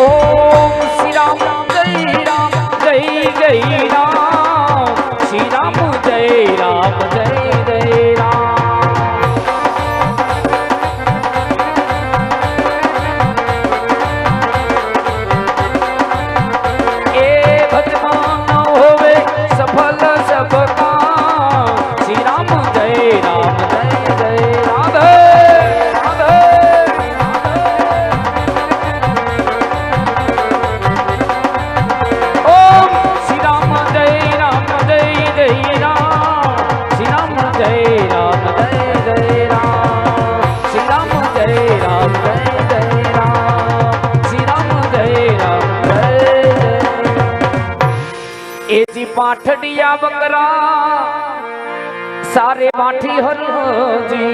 ओम श्री राम जय राम श्री राम जय राम ए भगवान होवे सफल सबका श्री राम जय राम राधे पाठड़िया बकरा सारे बाठी हर जी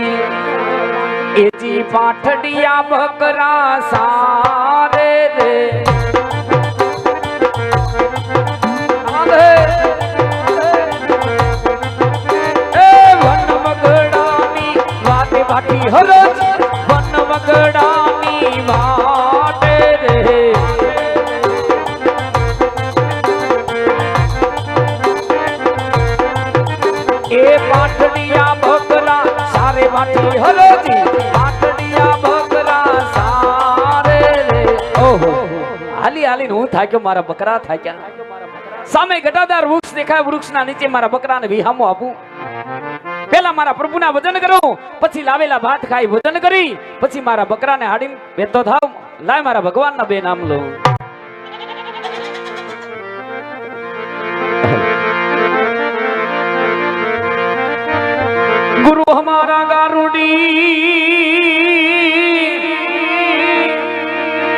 ए जी पाठड़िया बकरा सारे रे ए वन बगड़ानी वाते बाठी हर वन बगड़ानी वाटे रे ए पाठड़िया बकरा सारे बाटी हरो जी पाठड़िया बकरा सारे रे ओहो हाली हाली હું થાક્યો મારા બકરા થાક્યા સામે ઘટાદાર વૃક્ષ દેખાય વૃક્ષના નીચે મારા બકરાને વિહામો આપું પહેલા મારા પ્રભુના ભજન કરો પછી લાવેલા ભાત ખાઈ ભોજન કરી પછી મારા બકરાને હાડીને બેઠો થાવ લાય મારા ભગવાનના બે નામ લો गुरु हमारा गारुडी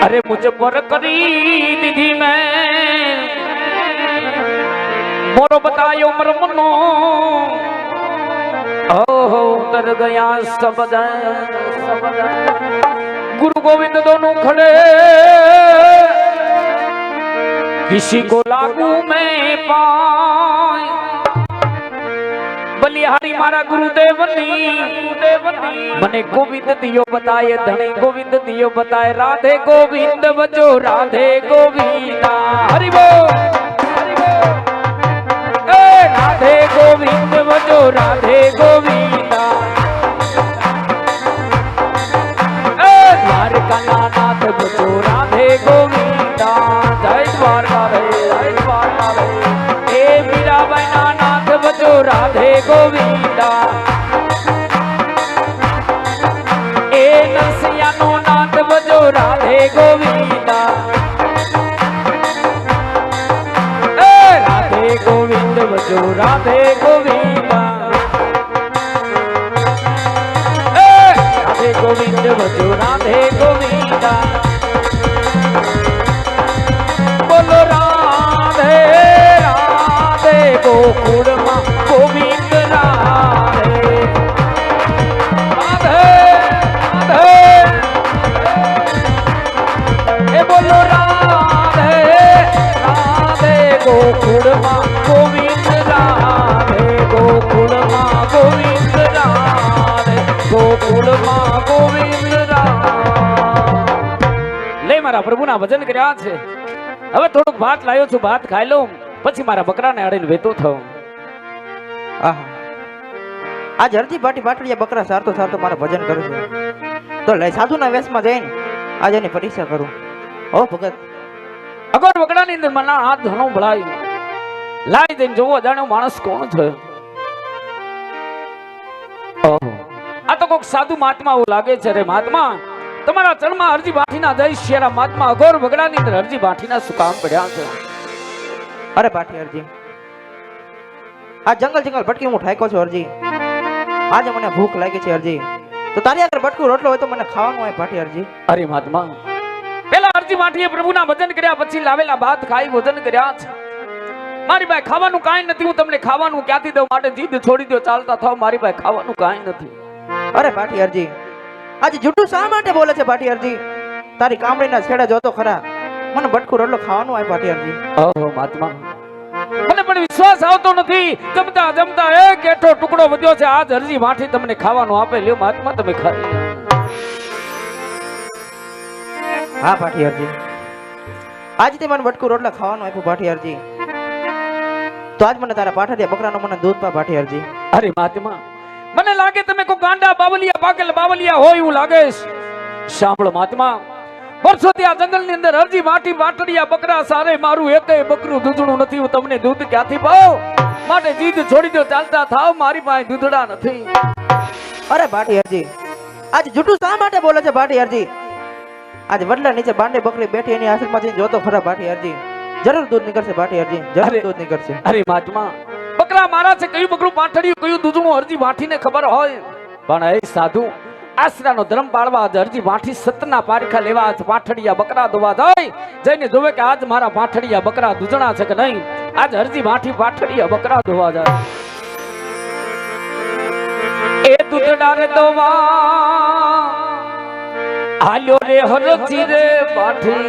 अरे मुझे पर करी दीदी मैं मोरो बतायो मर मनो ओहो उतर गया सब गुरु गोविंद दोनों खड़े किसी को लागू में पाए बलिहारी मारा गुरुदेवनी मने गोविंद दियो बताए धनी गोविंद दियो बताए राधे गोविंद बजो राधे गोविंदा हरि बोल ए राधे गोविंद बजो राधे गोविंदा ए द्वारका नाथ बजो राधे गोविंदा जय द्वारका रे ए मीरा बहना नाथ बजो राधे गोविंदा ए नरसिया नो नाथ बजो राधे गोविंदा ए राधे गोविंद बजो राधे गोविंदा ए राधे गोविंद बजो राधे गोविंदा बोलो राधे राधे गोकुल मां गोविंद राधे राधे राधे ए बोलो राधे राधे गोकुल मां गोविंद राधे गोकुल मां गोविंद राधे गोकुल मां गोविंद राधे ले मारा प्रभुना भजन કર્યા છે હવે થોડુંક ભાત લાવ્યો છું ભાત ખાઈ લઉં પછી મારા બકરાને અડીને વેતો થાઉં आज हरजी बाटी बाटड़िया बकरा सारतो सारतो मारा भजन करू छे तो लय साधुना वेशમાં જઈને आज એની પરીક્ષા કરું ઓ ભગત અગર બકરાની અંદર મના હાથ ધણો ભળાય લાઈ દઈને જોવો જાણો માણસ કોણ છે ઓહો આ તો કોક સાધુ મહાત્મા એવું લાગે છે રે મહાત્મા તમારા ચરણમાં હરજી બાઠીના દઈ શેરા મહાત્મા અગર બકરાની અંદર હરજી બાઠીના શું કામ પડ્યા છે अरे बाटी हरजी आ जंगल जंगल भटकी हूँ ठाक्यो छो हरजी आज मने भूख लागी छे हरजी तो तारी अगर भटकू रोटलो होय तो मने खावानुं होय बाटी हरजी अरे महात्मा पहला हरजी बाठीए प्रभुना भजन कर्या પછી લાવેલા ભાત ખાઈ ભોજન કર્યા છે મારી પાસે ખાવાનું કાંઈ નથી હું તમને ખાવાનું ક્યાંથી દઉં માટે જીદ છોડી દો ચાલતા થાવ મારી પાસે ખાવાનું કાંઈ નથી अरे बाटी हरजी आज झूठું શા માટે બોલે છે બાટી હરજી તારી કામડીના છેડે જોતો ખરા મને ભટકુ રોટલો ખાવાનું હોય બાટી હરજી ઓહો મહાત્મા મને પણ વિશ્વાસ આવતો નથી જમતા જમતા એક એઠો ટુકડો વધ્યો છે આજ હરજી માઠી તમને ખાવાનું આપે લ્યો મહાત્મા તમે ખાઈ હા પાટીયારજી, આજ તે મને બટકું રોટલા ખાવાનું આપ્યું પાટીયારજી, તો આજ મને તારા પાઠડિયા બકરાનો મને દૂધ પા પાટીયારજી. અરે મહાત્મા, મને લાગે તમે કોઈ ગાંડા બાવલિયા પાકેલ બાવલિયા હોય એવું લાગે છે. સાંભળો મહાત્મા, વર્ષોથી આ જંગલની અંદર અરજી માટી પાટડિયા બકરા સારે મારું એકેય બકરું દૂધણું નથી. હું તમને દૂધ ક્યાંથી પાવ? માટે જીદ છોડી દો, ચાલતા થાવ, મારી પાસે દૂધડા નથી. અરે પાટીયારજી, આજ જૂઠું શા માટે બોલે છે પાટીયારજી? આજ વડલા નીચે બાંડે બકરી બેઠી એની આસપાસ જઈને જોતો ખરા પાટીયારજી, જરૂર દૂધ નીકળશે પાટીયારજી, જરૂર દૂધ નીકળશે. અરે મહાત્મા, બકરા મારા છે, કયું બકરું પાટડિયું કયું દૂધણું અરજી વાઠીને ખબર હોય. પણ એ સાધુ આશરાનો ધર્મ પાળવા આજ અરજી વાઠી સતના પારખા લેવા આજ પાઠડિયા બકરા દોવા જાય, જઈને જોવે કે આજ મારા પાઠડિયા બકરા દૂધણા છે કે નહીં. આજ અરજી વાઠી પાઠડિયા બકરા દોવા જાય. એ દૂધડા રે દોવા હાલ્યો રે હરજી રે પાઠી,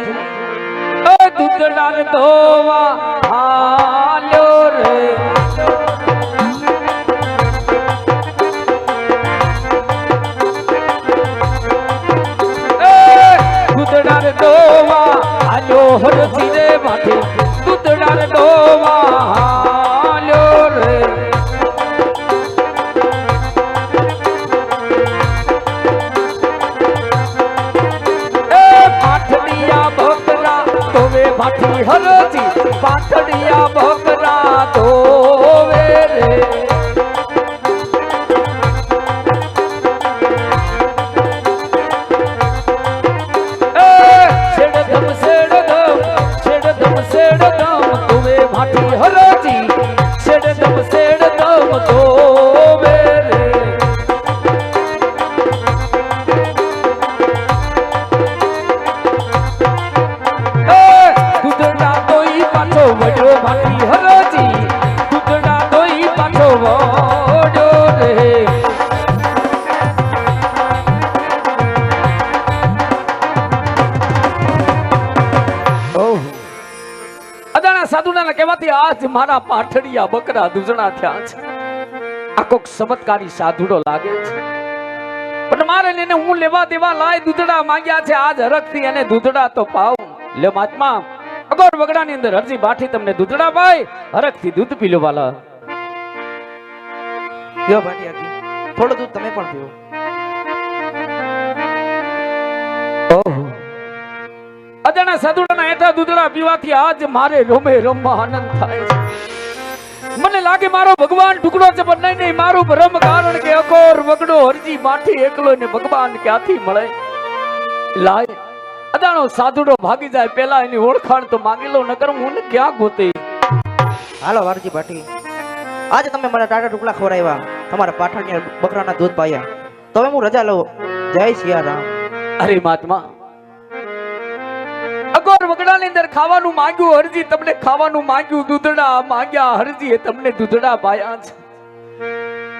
એ દૂધડા રે દોવા હાલ્યો રે. દૂધડા રે દોવા હાલ્યો હરજી રે પાઠી, દૂધડા રે દોવા હાલ્યો રે. પાઠી હરજી પાટડિયા બકરા ધોવે રે. શેડધમ શેડધમ શેડધમ શેડધમ ધોવે પાઠી હરજી, શેડધમ શેડધમ ધોવે રે. વડો ભાટી હરજી, દૂધડા દોઈ પાછો વડો રે. અદાણા સાધુના કહેવાથી આજ મારા પાઠડિયા બકરા દૂધણા થયા છે. આ કોક ચમત્કારી સાધુડો લાગે છે, પણ મારે એને હું લેવા દેવા લાય દૂધડા માંગ્યા છે. આજ હરખથી એને દૂધડા તો પાવ. લે મહાત્મા, અગોર વગડાની અંદર અરજી બાઠી તમને દૂધડા પાય, હરખથી દૂધ પી લો વાલા. પીઓ પાટીયારજી, થોડું દૂધ તમે પણ પીઓ. ઓહો, અજાણા સાધુડાના હેઠા દૂધડા પીવાથી આજ મારે રોમે રોમમાં આનંદ થાય છે. મને લાગે મારો ભગવાન ટુકડો છે, પણ નહીં નહીં, મારું ભ્રમ કારણ કે અગોર વગડો અરજી બાઠી એકલો ને ભગવાન ક્યાંથી મળે. લાય અજાણો સાધુડો ભાગી જાય પેલા એની ઓળખાણ તો માંગી લો, નકર હું ને ક્યાં ગોતી. હાલો વારજી ભાટી, આજે તમે મને ટાટા ટુકડા ખવડાવ્યા, તમારા પાઠણિયા બકરાના દૂધ પાયા, તો હવે હું રજા લઉં. જય સિયારામ. અરે મહાત્મા, અગોર વગડાની અંદર ખાવાનું માંગ્યું હરજી, તમને ખાવાનું માંગ્યું, દૂધડા માંગ્યા હરજી, તમને દૂધડા પાયા છે.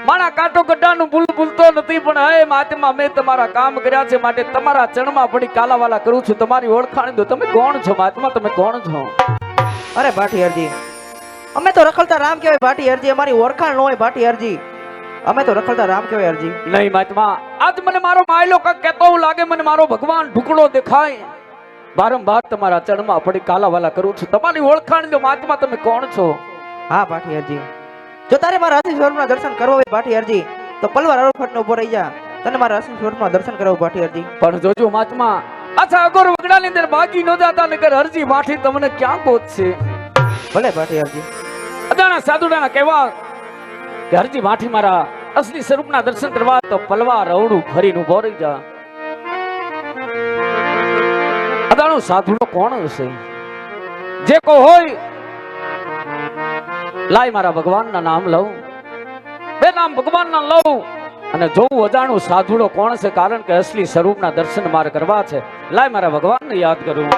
મારા કાંટો ગઢાનું ભૂલ ભૂલતો નથી, પણ હે મહાત્મા, મેં તમારા કામ કર્યા છે, માટે તમારા ચરણમાં પડી કાલાવાલા કરું છું. તમારી ઓળખાણ દો, તમે કોણ છો મહાત્મા, તમે કોણ છો? અરે ભાટીયારજી, અમે તો રખડતા રામ કહેવાય ભાટીયારજી, અમારી ઓળખાણ ન હોય ભાટીયારજી, અમે તો રખડતા રામ કહેવાય હરજી. નહીં મહાત્મા, આજ મને મારો માયલો કાંઈક કહેતો લાગે, મને મારો ભગવાન ઢુકડો દેખાય. વારંવાર તમારા ચરણમાં પડી કાલાવાલા કરું છું. તમારી ઓળખાણ દો મહાત્મા, તમે કોણ છો? હા ભાટીયારજી, જો તારે મારા અસીમ સ્વરૂપના દર્શન કરવા હોય ભાટીયારજી, તો પલવાર અરોફટને ઉભો રહી જા, તને મારા અસીમ સ્વરૂપના દર્શન કરાવું ભાટીયારજી. પણ જોજો મહાત્મા, અચ્છા અગોર વગડાની અંદર બાકી ન જાતા, નકર હરજી માઠી તમને ક્યાં ગોતશે. ભલે ભાટીયારજી. અજાણા સાધુડાના કહેવા કે હરજી માઠી મારા અસલી સ્વરૂપના દર્શન કરવા, તો પલવાર અવળું ફરીને ઉભો રહી જા. અજાણો સાધુડો કોણ હશે? જે કો હોય લાય મારા ભગવાનના નામ લઉં, બે નામ ભગવાનના લઉં, અને જોવું અજાણું સાધુડો કોણ છે, કારણ કે અસલી સ્વરૂપના દર્શન મારે કરવા છે. લાય મારા ભગવાનને યાદ કરું.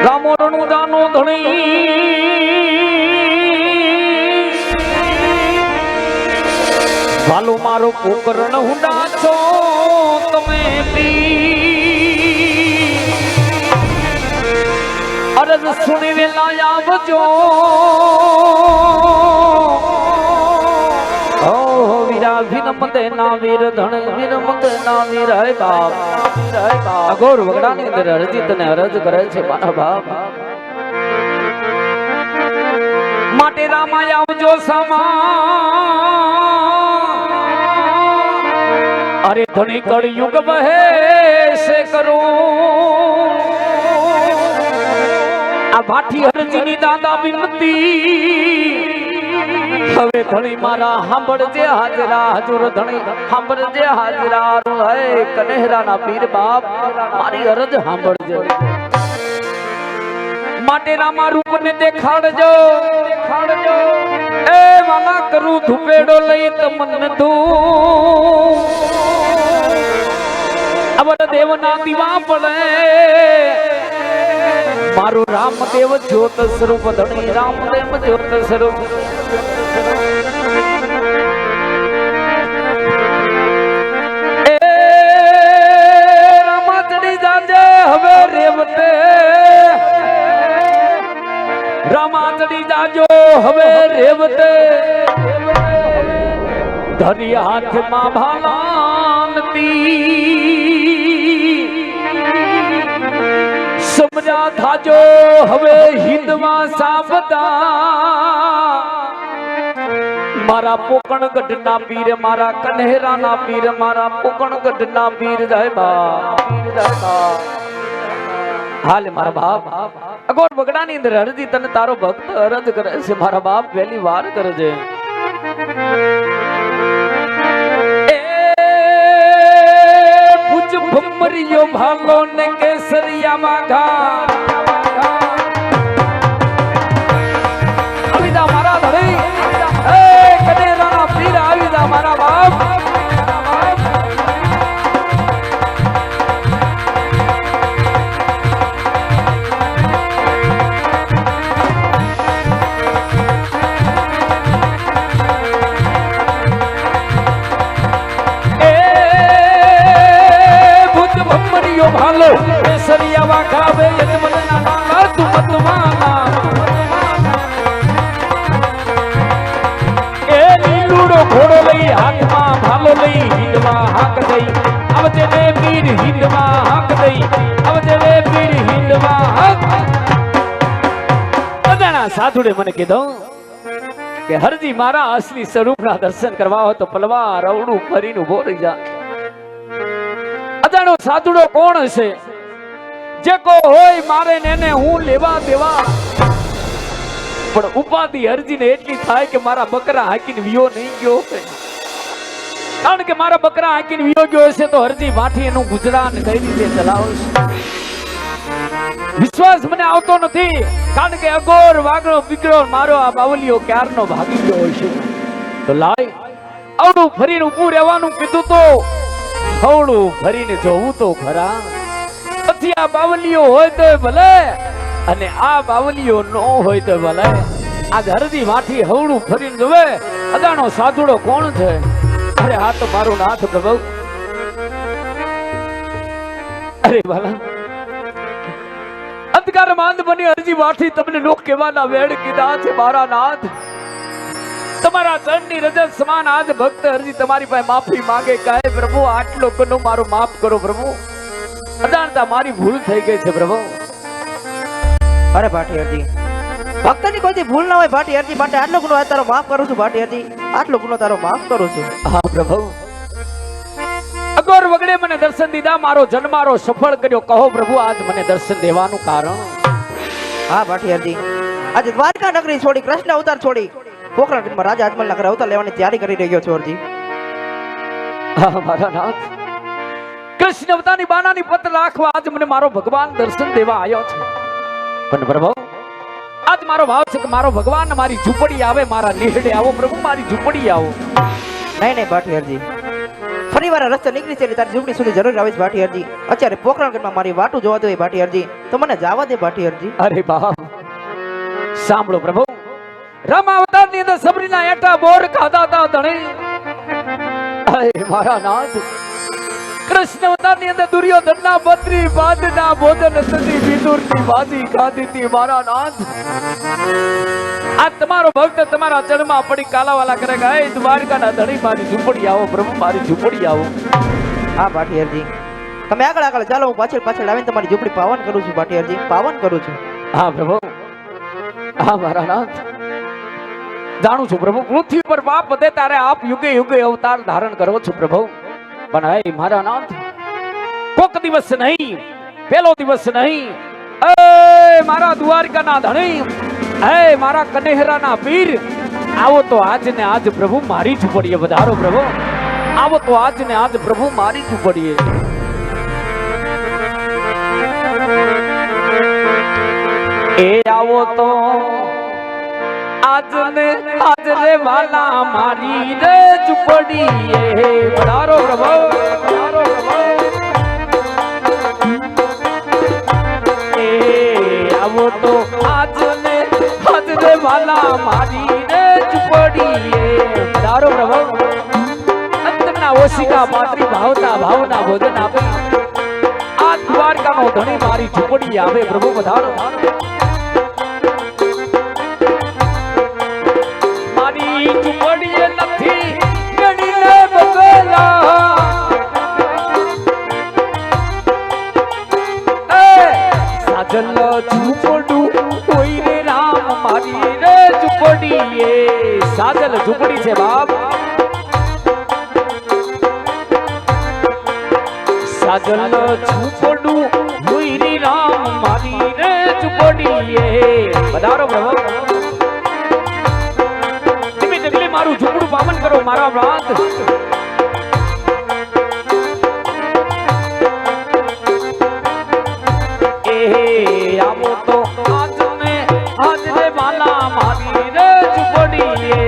રામોરણું દાનો ધણી ભાલો મારો પોકરણ હુંડા છો તમે અરજ સુણી વેલા આવજો. વીરા વિનમતે ના વીર ધણ વિનમતે ના વીર હે બાપ અઘોર વગડાની અંદર અરજી તને અરજ કરે છે મારા બાપ માટે રામાય આવજો સમા અરે ધણી કળયુગ બહે સે કરો આ ભાઠી હરજીની દાદા વિનતી હવે ધણી મારા સાંભળજે હાજરા હજુર ધણી સાંભળજે હાજરા હે કનેહરાના પીર બાપ મારી અરજ સાંભળજે માટે રામા રૂપને દેખાડજો એ વાલા કરું ધુપેડો લઈ તમને ધૂ અવર દેવના દીવા પડે મારું રામદેવ જ્યોત સ્વરૂપ ધણી રામદેવ જ્યોત સ્વરૂપ એ રામા ચડી જાજે હવે રેવતે રામા ચડી જાજો હવે રેવતે ધરી હાથમાં ભાલાનતી સમજા થાજો હવે હિંદમાં સાબદા મારા પોકણગઢના પીર મારા કન્હેરાના પીર મારા પોકણગઢના પીર જય બા હાલ મારા બાપ અગોર બગડાની અંદર અરજી તને તારો ભક્ત અરજ કરે છે મારા બાપ વહેલી વાર કરજે ભમરિયો ભાલો ને કેસરિયા માઘા અવિદા મારા ધણી એ કનેરાના પીર અવિદા મારા બાપ ભાલો કેસરિયા વાઘાવે યજમનના નાલા તુમતવાના એ લીલુડો ઘોડો લઈ હાથમાં ભાલો લઈ હિંદવા હાક દઈ આવજે રે પીર હિંદવા હાક દઈ આવજે રે પીર હિંદવા હાક બધાના સાધુડે મને કીધું કે હરજી મારા અસલી સ્વરૂપના દર્શન કરવા હોય તો પલવા રવડું ફરીને ઉભો રહી જા અજાણો સાધુડો કોણ હશે જે કો હોય મારે ને એને હું લેવા દેવા પણ ઉપાધિ હરજીને એટલી થાય કે મારા બકરા હાકીને વિયો નહીં ગયો કારણ કે મારા બકરા હાકીને વિયો ગયો હશે તો હરજી વાઠી એનું ગુજરાન કઈ રીતે ચલાવશે વિશ્વાસ મને આવતો નથી કારણ કે અગોર વાગડો બીગડો મારો આ બાવલીઓ ક્યારનો ભાગી ગયો હશે તો લાય આવડું ફરીને ઊભું રહેવાનું કીધું તો હવડું ભરીને જોવું તો ખરા પછી આ બાવલીઓ હોય તો ભલે અને આ બાવલીઓ ન હોય તો ભલે આજ હરદી વાઠી હવડું ફરીને જોવે અજાણો સાધુડો કોણ છે અરે આ તો મારું નાથ પ્રભુ અરે ભલા અંધકાર માંદ બની હરજી વાઠી તમને લોક કેવાના વેડ કીધા છે મારા નાથ તમારા ચરણની રજત સમાન આજ ભક્ત હરજી તમારી પાસે માફી માંગે કહે પ્રભુ આટલો ગુનો મારો માફ કરો પ્રભુ અજાણતા મારી ભૂલ થઈ ગઈ છે પ્રભુ અરે ભાટી હરજી ભક્તની કોઈ ભૂલ ના હોય ભાટી હરજી માટે આટલો ગુનો તારો માફ કરું છું ભાટી હરજી આટલો ગુનો તારો માફ કરું છું હા પ્રભુ અગોર વગડે મને દર્શન દીધા મારો જન્મારો સફળ કર્યો કહો પ્રભુ આજ મને દર્શન દેવાનું કારણ હા ભાટી હરજી આજે દ્વારકા નગરી છોડી કૃષ્ણ અવતાર છોડી પોખરણમાં રાજા અજમલના ઘરે અવતાર લેવાની તૈયારી કરી રહ્યો છો હરજી હા મારા નાથ કૃષ્ણ અવતારની બાનાની પત રાખવા આજ મને મારો ભગવાન દર્શન દેવા આવ્યો છે પણ પ્રભુ આજ મારો ભાવ છે કે મારો ભગવાન મારી ઝૂંપડી આવે મારા નીહડે આવો પ્રભુ મારી ઝૂંપડી આવો નહીં નહીં ભાટી હરજી ફરી વાર રસ્તે નીકળી છે તારી ઝૂંપડી સુધી જરૂર આવીશ ભાટી હરજી અત્યારે પોખરણગઢમાં મારી વાટું જોવા દે ભાટી હરજી તો મને જવા દે ભાટી હરજી અરે બાપ સાંભળો પ્રભુ રામ અવતારની અંદર સબરીના એટા બોર ખાધા હતા ધણી અરે મારા નાથ કૃષ્ણ અવતારની અંદર દુર્યોધનના પત્રી બાદના ભોજન સતી વિદુરની ભાજી ખાધી હતી મારા નાથ. આ તમારો ભક્ત તમારા ચરણમાં પડી કાલાવાલા કરે કે હે દ્વારકાના ધણી મારી ઝૂંપડી આવો પ્રભુ, મારી ઝૂંપડી આવો. હા ભાટિયારજી, તમે આગળ આગળ ચાલો, હું પાછળ પાછળ આવીને તમારી ઝૂંપડી પાવન કરું છું ભાટિયારજી, પાવન કરું છું. હા પ્રભુ, હા મારા નાથ, જાણું છું પ્રભુ, પૃથ્વી પર બાપ વધે તારે આપ યુગે યુગે અવતાર ધારણ કરો છો પ્રભુ. પણ હે મારા નાથ, કોક દિવસ નહીં, પેલો દિવસ નહીં, એ મારા દ્વારકાના ધણી, હે મારા કનેહરાના પીર, આવો તો આજ ને આજ પ્રભુ મારી ઝૂંપડીએ વધારો પ્રભુ, આવો તો આજ ને આજ પ્રભુ મારી ઝૂંપડીએ. એ આવો તો આજ ને આજ રે વાલા મારી રે ઝૂંપડીએ વધારો પ્રભુ, વધારો પ્રભુ. એ આવો તો આજ ને આજ રે વાલા મારી રે ઝૂંપડીએ વધારો પ્રભુ. અંતરના ઓશિકા પાત્રી ભાવતા ભાવના ભોજન આપે આ દ્વારકાનો ધણી મારી ઝૂંપડી આવે પ્રભુ વધારો. મારી ઝૂંપડીએ નથી ગણીને બગલા, સાજલ ઝૂંપડું કોઈ રે રામ મારી રે ઝૂંપડીએ, સાજલ ઝૂંપડી છે બાપ, સાજલ ઝૂંપડું કોઈ રે રામ મારી રે ઝૂંપડીએ વધારો પ્રભુ. મારું ઝૂંપડું પાવન કરો મારા વ્રત. એ આવો તો આજ ને આજ રે વાલા મારી રે ઝૂંપડીએ.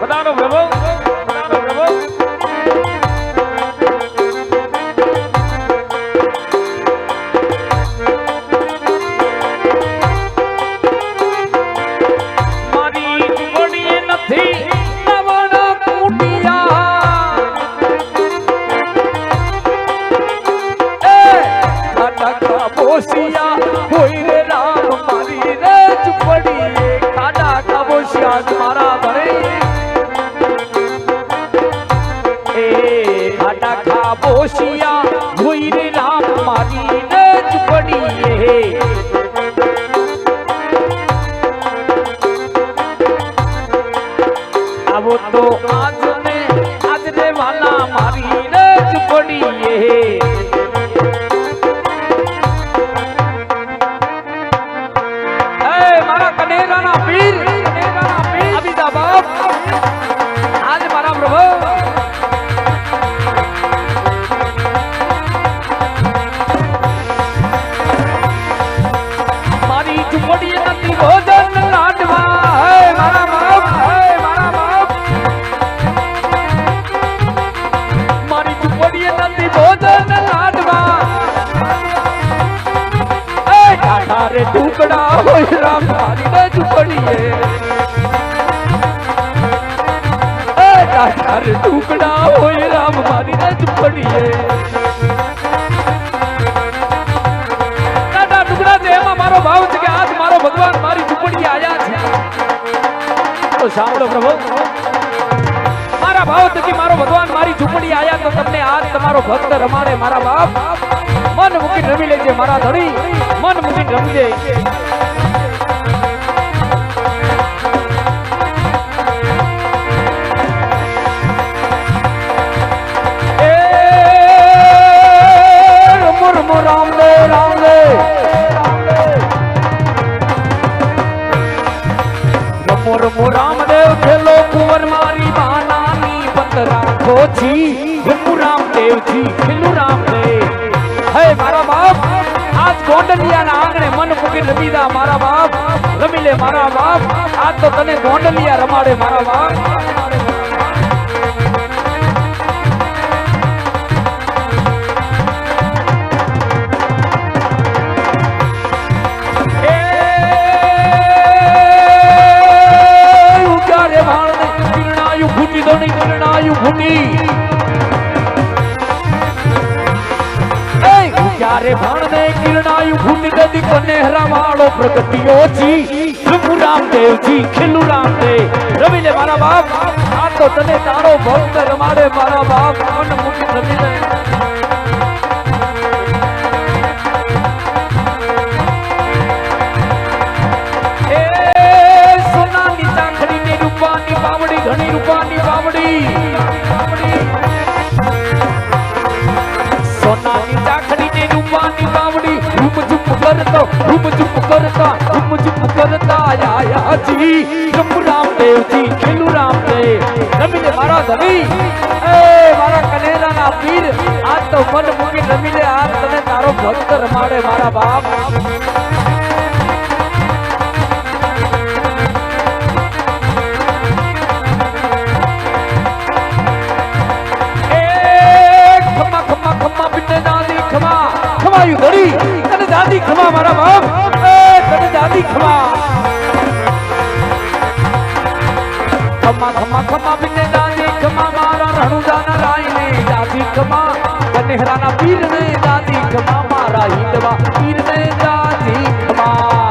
વધારો પ્રભુ, વધારો પ્રભુ. હોય રે રામ મારી રે ઝૂંપડીએ, ખાડા ખાબોશિયા મારા ભરે, એ ખાડા ખાબોશિયા હોય રે રામ મારી રે ઝૂંપડીએ. આવો તો આજ ને આજ રે વાલા મારી રે ઝૂંપડીએ. કનેરાના પીર, કનેરાના પીર અબીદા બાપ, આજ મારા પ્રભુ મારી ઝૂંપડીએ નથી ભોજન લાડવા, હે મારા બાપ, હે મારા બાપ, મારી ઝૂંપડીએ નથી ભોજન લાડવા, કાઠા રે ટુકડા હોય રામ મારી રે ઝૂંપડીએ, કાઠા રે ટુકડા હોય રામ મારી રે ઝૂંપડીએ. કાઠા ટુકડા છે એમાં મારો ભાવ છે કે આજ મારો ભગવાન મારી ઝૂંપડીએ આયા છે. તો સાંભળો પ્રભુ, મારા ભાવ થકી મારો ભગવાન મારી ઝૂંપડી આયા તો તમને આજ તમારો ભક્ત રમાડે મારા બાપ. મન મૂકીને રમી લેજે મારા ધણી, મન મૂકીને રમજે. એ મુરમુ રામદેવ રામદેવ મુરમુ રામદેવ ખેલો કુંવર મારી બાનાની બંધ રાખો જી, મુરમુ રામદેવજી ખેલું રામદેવ. હે મારા બાપ, આજ ગોંડલિયાના આંગણે મન મૂકીને રમી જા મારા બાપ, રમી લે મારા બાપ, આજ તો તને ગોંડલિયા રમાડે મારા બાપ. એ ઉગા ક્યારે ભણને કિરણાયું ભૂત ગદી કનેહરા વાળો પ્રગતિઓ જી પ્રભુ રામદેવજી ખેલુ રામદેવ રવિલે મારા બાપ આ તો તને તારો ભક્ત રમાડે મારા બાપ મન મુઠી રવિલે એ સોનાની ચાંદડી ની રૂપાની બાવડી ઘણી રૂપાની બાવડી સોનાની ચાખડી ને રૂપાની બાવડી રૂપ ચુપ કરતા આયા જી પ્રભુ રામદેવજી ખેલુ રામદેવ રમીલે મારા ધણી એ મારા કનેરાના પીર આ તો મન મૂકી રમીલે આ તને તારો ભક્ત રમાડે મારા બાપ તને દાદી ખમા મારા બાપ તને દાદી ખમા ખમા બિને દાદી ખમા મારા રણુદાના રાય ને દાદી ખમા કનેહરાના પીર ને દાદી ખમા મારા હિંદવા પીર ને દાદી ખમા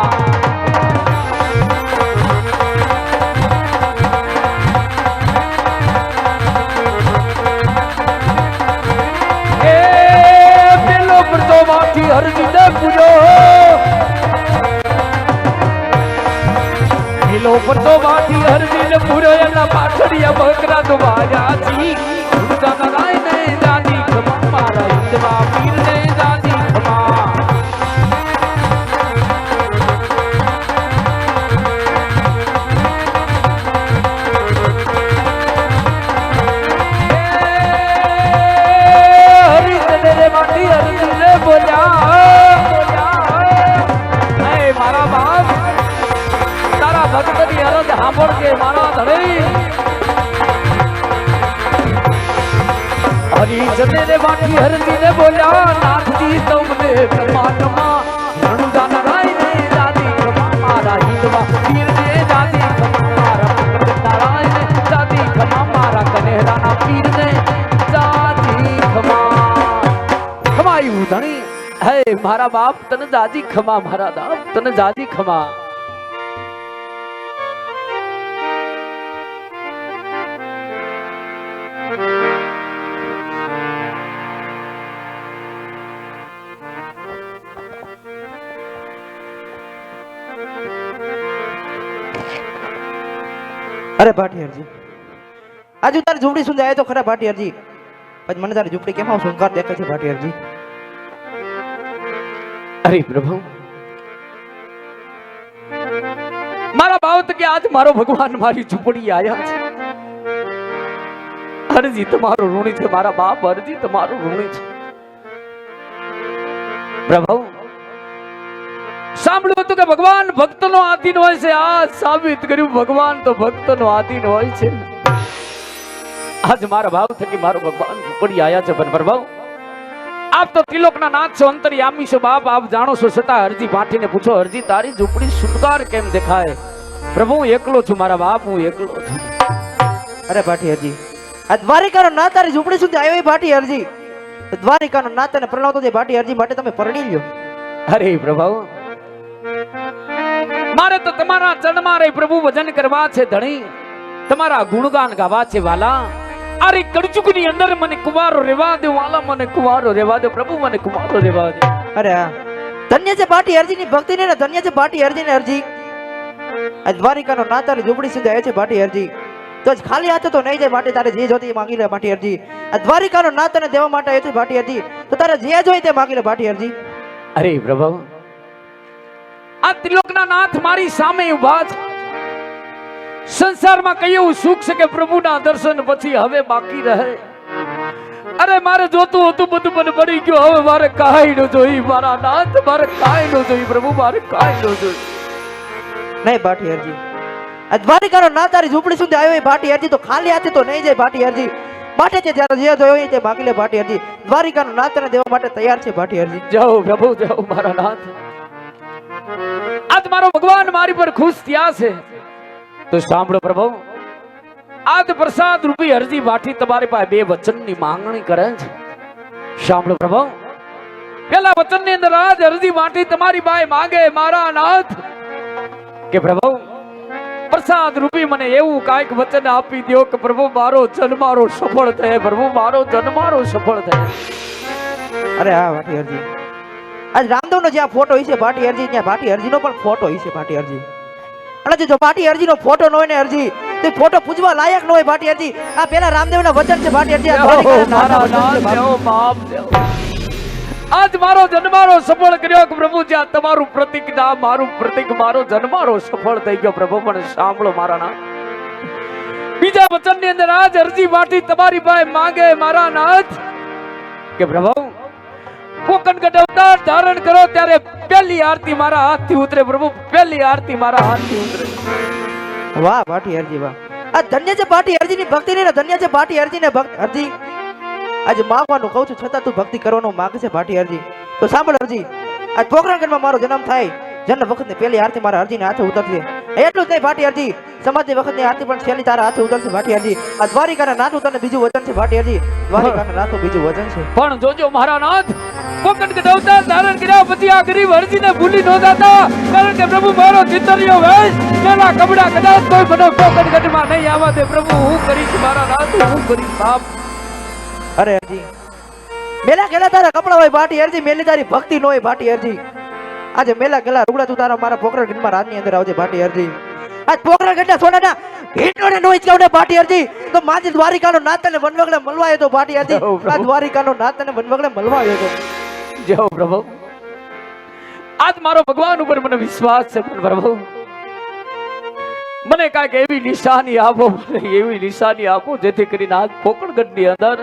હરજી ને પૂજો હિલો પર તો વાથી હરજી ને પૂરો એના પાછળિયા બકરા તો વાયા જી ઉદાના રાય ને દાદી ખમા મારા હિંદવા પીર ને દાદી ખમા હરી ને માટી હરજી ને બોલ્યા ભક્તની અરજ સાંભળજે મારા ધણી હરી જને બાકી હરજી ને બોલ્યા નાથજી તમને પ્રમાણમાં રણુદાના રાય ને દાદી ખમા મારા હિંદવા પીર ને દાદી ખમા મારા પ્રગટના રાય ને દાદી ખમા મારા કનેહરાના પીર ને દાદી ખમા ખમાયું ધણી હે મારા બાપ તને દાદી ખમા મારા બાપ તને દાદી ખમા અરે ભાટિયારજી આજુ તારી ઝૂંપડી સુધી આવ્યો તો ખરા ભાટિયારજી પછી મને તારી ઝૂંપડી કેમ શૃંગાર દેખાય છે ભાટિયારજી અરે પ્રભુ મારા બાવત કે આજ મારો ભગવાન મારી ઝૂંપડી આયા છે હરજી તમારો ઋણી છે મારા બાપ હરજી તમારો ઋણી છે પ્રભુ સાંભળ્યું હતું કે ભગવાન ભક્તનો આધીન હોય છે આ સાબિત કર્યું ભગવાન તો ભક્તનો આધીન હોય છે આજ મારા ભાવ થકી મારો ભગવાન ઝૂંપડી આયા છે પણ પ્રભુ આપ તો ત્રિલોકના નાથ છો અંતર્યામી છો બાપ આપ જાણો છો છતાં હરજી પાઠીને પૂછો હરજી તારી ઝૂંપડી સુંદર કેમ દેખાય પ્રભુ હું એકલો છું મારા બાપ હું એકલો છું અરે ભાટિયારજી આ દ્વારિકાનો ના તારી ઝૂંપડી સુધી આવ્યો એ ભાટિયારજી દ્વારિકાનો ના તને પ્રણવતો છે ભાટિયારજી માટે તમે પરણી લ્યો અરે પ્રભુ મારે તો તમારા ચરણમાં રહી પ્રભુ ભજન કરવા છે ધણી તમારા ગુણગાન ગાવા છે વાલા અરે કળચુકની અંદર મને કુવારો રેવા દે વાલા મને કુવારો રેવા દે પ્રભુ મને કુવારો રેવા દે અરે હા ધન્ય છે ભાટિયારજી ની ભક્તિ ને ધન્ય છે ભાટિયારજી ને અરજી આ દ્વારિકાનો ના તારી ઝૂંપડી સુધી આવ્યો છે ભાટિયારજી તો જ ખાલી હાથે તો નહીં જાય માટે તારે જે જોતી એ માંગી લે ભાટિયારજી આ દ્વારિકાનો ના તને દેવા માટે આવ્યો છે ભાટિયારજી તો તારે જે જોઈએ તે માંગી લે ભાટિયારજી અરે પ્રભુ આ ત્રિલોકના નાથ મારી સામે ઊભા છે સંસારમાં કયું સુખ છે કે પ્રભુના દર્શન પછી હવે બાકી રહે અરે મારે જોતું હતું બધું મને મળી ગયું હવે મારે કાંઈ ન જોઈ મારા નાથ મારે કાંઈ ન જોઈ પ્રભુ મારે કાંઈ ન જોઈ નહીં ભાટિયારજી આ દ્વારિકાનો ના તારી ઝૂંપડી સુધી આવ્યો એ ભાટિયારજી તો ખાલી હાથે તો નહીં જાય ભાટિયારજી માટે છે જ્યારે જે જોયો તે માગી લે ભાટિયારજી દ્વારિકાનો ના તને દેવા માટે તૈયાર છે ભાટિયારજી જાઓ પ્રભુ જાઓ મારા નાથ આજ મારો ભગવાન મારી પર ખુશ થયા છે તો સાંભળો પ્રભુ આજ પ્રસાદ રૂપી અરજી વાટી તમારી પાસે બે વચનની માંગણી કરે છે. સાંભળો પ્રભુ, પેલા વચનની અંદર આજ અરજી વાટી તમારી પાસે માંગે મારા નાથ કે પ્રભુ પ્રસાદ રૂપી મને એવું કાંઈક વચન આપી દો કે પ્રભુ મારો જન્મારો સફળ થાય, પ્રભુ મારો જન્મારો સફળ થાય. અરે હા ભાટી હરજી, આજ રામદેવનો જ્યાં ફોટો હોય છે ભાટી હરજી, ત્યાં ભાટી હરજીનો પણ ફોટો હોય છે ભાટી હરજી. અને જો ભાટી હરજીનો ફોટો ન હોય ને હરજી, તો ફોટો પૂજવા લાયક ન હોય ભાટી હરજી. આ પેલા રામદેવના વચન છે ભાટી હરજી, આ દ્વારિકાના નાથના વચન છે બાપ. બાપ દેવ. આજ મારો જન્મારો સફળ કર્યો કે પ્રભુ, જ્યાં તમારું પ્રતીક ના મારું પ્રતીક, મારો જન્મારો સફળ થઈ ગયો પ્રભુ. પણ સાંભળો મારા નાથ, બીજા વચનની અંદર આજ અરજી વાટી તમારી પાસે માંગે મારા નાથ કે પ્રભુ પોકણગઢ અવતાર ધારણ કરો ત્યારે પહેલી આરતી મારા હાથથી ઉતરે પ્રભુ, પહેલી આરતી મારા હાથથી ઉતરે. વાહ ભાટી હરજી વાહ, આ ધન્ય છે ભાટી હરજીની ભક્તિ ને, ધન્ય છે ભાટી હરજીને ભક્ત હરજી. આજે માંગવાનું કહું છું છતાં તું ભક્તિ કરવાનું માંગે છે ભાટી હરજી. તો સાંભળ હરજી, આજ પોકરણગઢમાં મારો જન્મ થાય, જન્મ વખતની પહેલી આરતી મારા હરજીને હાથે ઉતરશે. એટલું જ નહીં ભાટી હરજી, સમાજની વખતની આરતી પણ છેલ્લી તારા હાથે ઉતરશે ભાટી હરજી. આ દ્વારિકાના નાથ તને બીજું વચન છે ભાટી હરજી, દ્વારિકાના નાથ બીજું વચન છે. પણ જોજો મારા નાથ, પોકણગઢ અવતાર ધારણ કર્યા પછી આ ગરીબ હરજીને ભૂલી ન જાતા, કારણ કે પ્રભુ મારો ચિતરિયો વેશ પેલા કપડા કદાચ કોઈ મને પોકણગઢમાં નહીં આવવા દે પ્રભુ. હું કરીશ મારા નાથ, હું કરીશ બાપ. અરે હરજી, મેલા ગેલા તારા કપડા હોય ભાટી હરજી, મેલી તારી ભક્તિ ન હોય ભાટી હરજી. આજે મેલા ગેલા રૂગડા તું તારા મારા પોકરણગઢમાં રાજની અંદર આવજે ભાટી હરજી. આજ પોકરણગઢના સોનાના હિટોને નો ઇચકાવને ભાટી હરજી, તો માજી દ્વારિકાનો નાથ તને વનવગડે મળવા આવ્યો તો ભાટી હરજી. આ દ્વારિકાનો નાથ તને વનવગડે મળવા આવ્યો તો. જય પ્રભુ, આજ મારો ભગવાન ઉપર મને વિશ્વાસ છે પણ પ્રભુ મને કાંઈક એવી નિશાની આપો, મને એવી નિશાની આપો જેથી કરીને આજ પોકણગઢની અંદર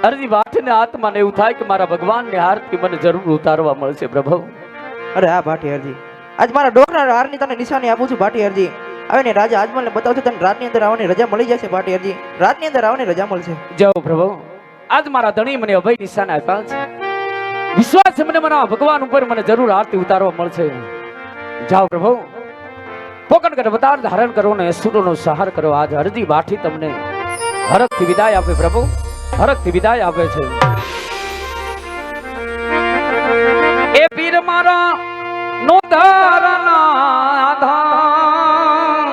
અરજી વાટને આત્માને એવું થાય કે મારા ભગવાનની આરતી મને જરૂર ઉતારવા મળશે પ્રભુ. અરે હા ભાટી હરજી, આજ મારા ડોકરા હારની તને નિશાની આપું છું ભાટી હરજી. હવે ને રાજા આજમલને બતાવજો, તને રાતની અંદર આવવાની રજા મળી જશે ભાટી હરજી, રાતની અંદર આવવાની રજા મળશે. જય પ્રભુ, આજ મારા ધણી મને અભય નિશાન આપ્યા છે, વિશ્વાસ છે મને મારા ભગવાન ઉપર મને જરૂર આરતી ઉતારવા મળશે. જાઓ પ્રભુ, પોકણગઢ અવતાર ધારણ કરો ને અસુરોનો સંહાર કરો. આજ અરજી વાઠી તમને હરખથી વિદાય આપે પ્રભુ, હરખથી વિદાય આપે છે. એ પીર મારા નો ધારના આધાર,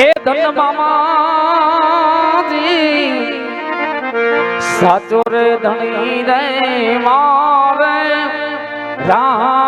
એ ધન મામાજી સાચો રે ધણી રે મારે રામ